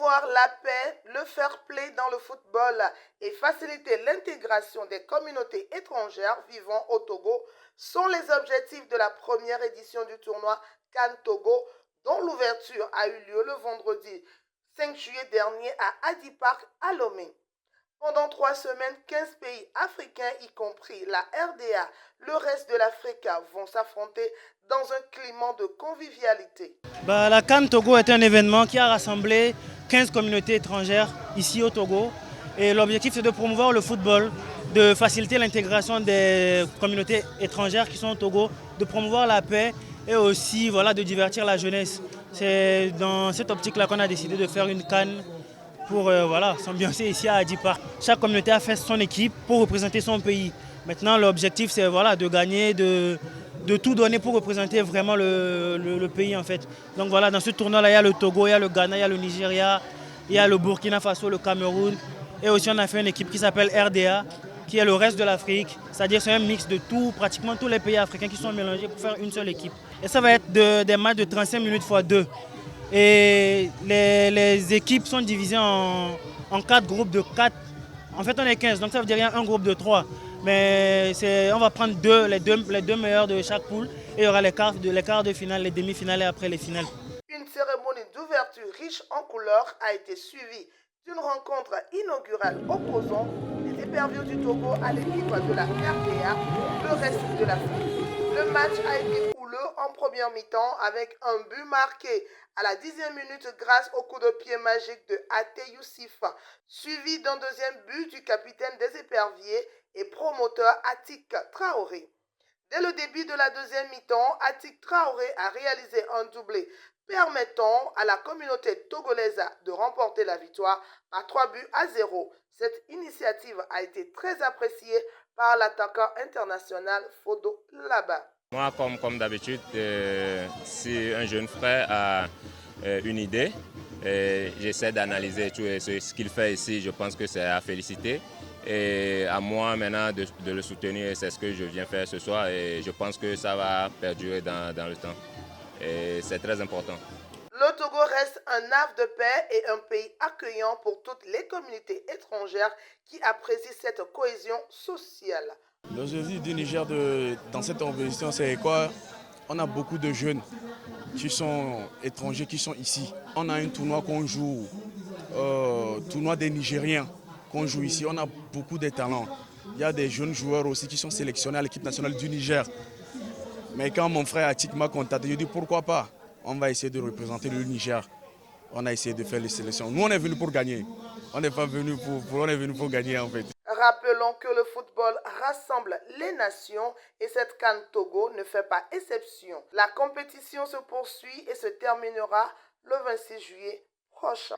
Promouvoir la paix, le fair play dans le football et faciliter l'intégration des communautés étrangères vivant au Togo sont les objectifs de la première édition du tournoi CAN Togo, dont l'ouverture a eu lieu le vendredi 5 juillet dernier à Adi Park à Lomé. Pendant 3 semaines, 15 pays africains, y compris la RDA, le reste de l'Afrique, vont s'affronter dans un climat de convivialité. La CAN Togo est un événement qui a rassemblé 15 communautés étrangères ici au Togo. Et l'objectif, c'est de promouvoir le football, de faciliter l'intégration des communautés étrangères qui sont au Togo, de promouvoir la paix et aussi de divertir la jeunesse. C'est dans cette optique-là qu'on a décidé de faire une CAN pour s'ambiancer ici à Adi Park. Chaque communauté a fait son équipe pour représenter son pays. Maintenant, l'objectif, c'est de gagner, de tout donner pour représenter vraiment le pays en fait. Donc voilà, dans ce tournoi-là, il y a le Togo, il y a le Ghana, il y a le Nigeria, il y a le Burkina Faso, le Cameroun. Et aussi, on a fait une équipe qui s'appelle RDA, qui est le reste de l'Afrique. C'est-à-dire c'est un mix de tout, pratiquement tous les pays africains qui sont mélangés pour faire une seule équipe. Et ça va être des matchs de 35 minutes x 2. Et les équipes sont divisées en 4 groupes de 4. En fait, on est 15, donc ça veut dire qu'il y a un groupe de 3. Mais on va prendre les deux meilleurs de chaque poule. Et il y aura les quarts de finale, les demi-finales et après les finales. Une cérémonie d'ouverture riche en couleurs a été suivie d'une rencontre inaugurale opposant les éperviers du Togo à l'équipe de la RDA, le reste de l'Afrique. Le match a été houleux en première mi-temps avec un but marqué à la 10e minute grâce au coup de pied magique de Ate Youssif, suivi d'un deuxième but du capitaine des éperviers et promoteur Atik Traoré. Dès le début de la deuxième mi-temps, Atik Traoré a réalisé un doublé permettant à la communauté togolaise de remporter la victoire par 3-0. Cette initiative a été très appréciée par l'attaquant international Fodo Laba. Moi, comme d'habitude, si un jeune frère a une idée, j'essaie d'analyser tout ce qu'il fait ici. Je pense que c'est à féliciter. Et à moi maintenant de le soutenir, c'est ce que je viens faire ce soir et je pense que ça va perdurer dans le temps. Et c'est très important. Le Togo reste un havre de paix et un pays accueillant pour toutes les communautés étrangères qui apprécient cette cohésion sociale. L'objectif du Niger dans cette compétition, c'est quoi? On a beaucoup de jeunes qui sont étrangers, qui sont ici. On a un tournoi qu'on joue, tournoi des Nigériens qu'on joue ici. On a beaucoup de talents. Il y a des jeunes joueurs aussi qui sont sélectionnés à l'équipe nationale du Niger. Mais quand mon frère Atik m'a contacté, je lui ai dit pourquoi pas? On va essayer de représenter le Niger. On a essayé de faire les sélections. Nous, on est venus pour gagner. On n'est pas venus on est venus pour gagner en fait. Rappelons que le football rassemble les nations et cette CAN Togo ne fait pas exception. La compétition se poursuit et se terminera le 26 juillet prochain.